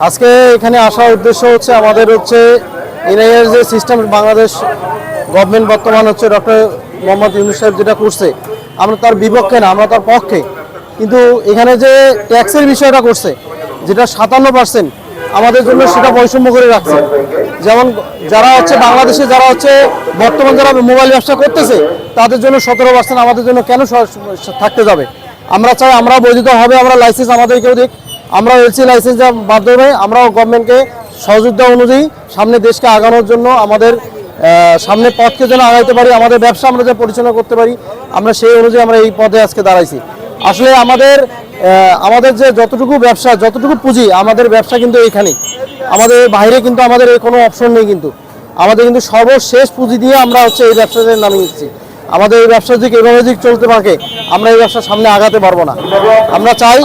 আজকে এখানে আসার উদ্দেশ্য হচ্ছে আমাদের এনআইএর যে সিস্টেম বাংলাদেশ গভর্নমেন্ট বর্তমান ডক্টর মোহাম্মদ ইউনূস সাহেব যেটা করছে আমরা তার বিপক্ষে না, আমরা তার পক্ষে। কিন্তু এখানে যে ট্যাক্সের বিষয়টা করছে যেটা 57% আমাদের জন্য সেটা বৈষম্য করে রাখছে। যেমন যারা বাংলাদেশে যারা বর্তমান যারা মোবাইল ব্যবসা করতেছে তাদের জন্য 17%, আমাদের জন্য কেন থাকতে যাবে? আমরা চাই আমরা বৈধ হবে, আমরা লাইসেন্স আমাদেরকেও দিক, আমরা এলসি লাইসেন্স দেওয়ার মাধ্যমে আমরাও গভর্নমেন্টকে সহযোগিতা অনুযায়ী সামনে দেশকে আগানোর জন্য আমাদের সামনে পথকে যেন আগাইতে পারি, আমাদের ব্যবসা আমরা যে পরিচালনা করতে পারি, আমরা সেই অনুযায়ী আমরা এই পদে আজকে দাঁড়াইছি। আসলে আমাদের যে যতটুকু ব্যবসা যতটুকু পুঁজি, আমাদের ব্যবসা কিন্তু এইখানেই, আমাদের বাইরে কিন্তু আমাদের কোনো অপশন নেই। কিন্তু আমাদের কিন্তু সর্বশেষ পুঁজি দিয়ে আমরা এই ব্যবসাতে নামিয়ে নিচ্ছি। আমাদের এই ব্যবসা যদি এভাবে যদি চলতে থাকে আমরা এই ব্যবসার সামনে আগাতে পারবো না। আমরা চাই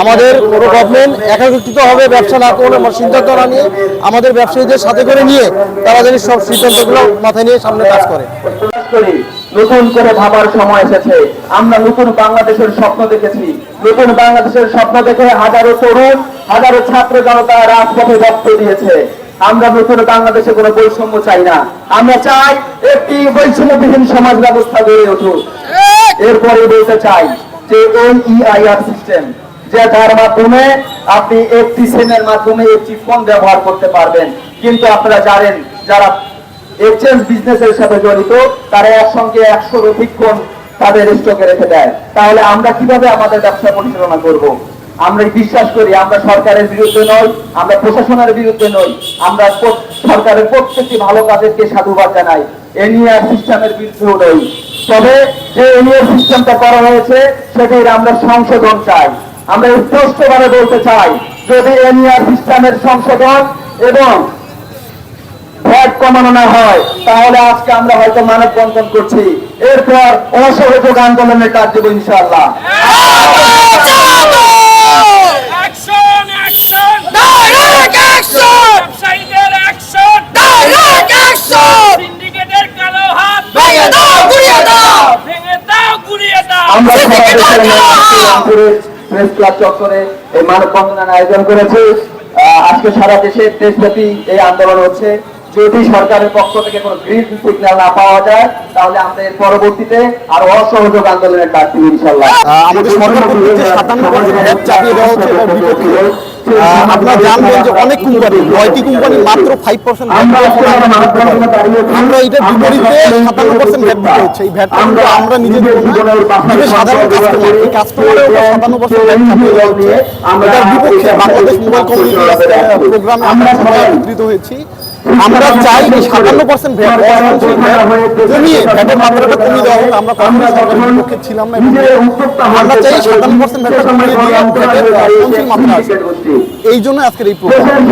আমাদের পুরো গভর্নমেন্ট একাকিত্ব হবে, ব্যবসা না করে সিদ্ধান্ত না নিয়ে আমাদের ব্যবসায়ীদের সাথে করে নিয়ে তারা যেন সব সিদ্ধান্তগুলো মাথায় নিয়ে সামনে কাজ করে। নতুন করে ভাবার সময় এসেছে। আমরা নতুন বাংলাদেশের স্বপ্ন দেখেছি। নতুন বাংলাদেশের স্বপ্ন দেখে হাজারো তরুণ, হাজারো ছাত্র জনতা রাজপথে রক্ত দিয়েছে। আমরা নতুন বাংলাদেশে কোনো বৈষম্য চাই না, আমরা চাই একটি বৈষম্যবিহীন সমাজ ব্যবস্থা গড়ে উঠুক। এরপরে বলতে চাই যে EIR সিস্টেম, যে যার মাধ্যমে আপনি একটি সিমের মাধ্যমে একটি ফোন ব্যবহার করতে পারবেন। কিন্তু আপনারা জানেন যারা এক্সচেঞ্জ বিজনেসের সাথে জড়িত তারা একসঙ্গে 100 অধিক ফোন তাদের স্টকে রেখে দেয়। তাহলে আমরা কিভাবে আমাদের ব্যবসা পরিচালনা করব? আমরা বিশ্বাস করি আমরা সরকারের বিরুদ্ধে নই, আমরা প্রশাসনের বিরুদ্ধে নই, আমরা সরকারের প্রত্যেকটি ভালো কাজেরকে সাধুবাদ জানাই, এনআইআর সিস্টেমের বিরুদ্ধেও নই। তবে যে এনআইআর সিস্টেমটা করা হয়েছে সেটির আমরা সংশোধন চাই। আমরা স্পষ্টভাবে বলতে চাই যদি এনআইআর সিস্টেমের সংশোধন এবং ভ্যাট কমানো না হয় তাহলে আজকে আমরা হয়তো মানববন্ধন করছি, এরপর অসহযোগ আন্দোলনের কাজ দেব ইনশাআল্লাহ। আমরা প্রেস ক্লাব চত্বরে এই মানববন্ধনের আয়োজন করেছি। আজকে সারা দেশে দেশব্যাপী এই আন্দোলন হচ্ছে। যদি সরকারের পক্ষ থেকে কোনো গ্রিন সিগন্যাল না পাওয়া যায় তাহলে আমরা এর পরবর্তীতে আরো অসহযোগ আন্দোলনের ডাক দিব ইনশাআল্লাহ। আমাদের সরকার কর্তৃক 57% চাপিয়ে দেওয়া হচ্ছে এবং বিপক্ষে আপনারা জানবেন যে অনেক কোম্পানি 9টি কোম্পানি মাত্র 5% আমরা এটার বিপরীতে 57% ভ্যাট দিতে হচ্ছে। এই ভ্যাট আমরা নিজেদের সাধারণ কাস্টমারের উপর 57% ভ্যাট চাপিয়ে দেওয়া হচ্ছে। এটার বিপক্ষে বাংলাদেশ মোবাইল কমিউনিটি প্রোগ্রামে আমরা সবাই একত্রিত হয়েছি। আমরা চাই এই 57% ভ্যাট কমিয়ে ভ্যাটের মাত্রাটা কমিয়ে দেওয়া হোক। আমরা কখনোই সরকারের বিপক্ষে ছিলাম না, আমরা চাই 57% ভ্যাটটা কমিয়ে দিয়ে ভ্যাটের মাত্রা আছে। এই জন্য আজকের এই প্রোগ্রাম।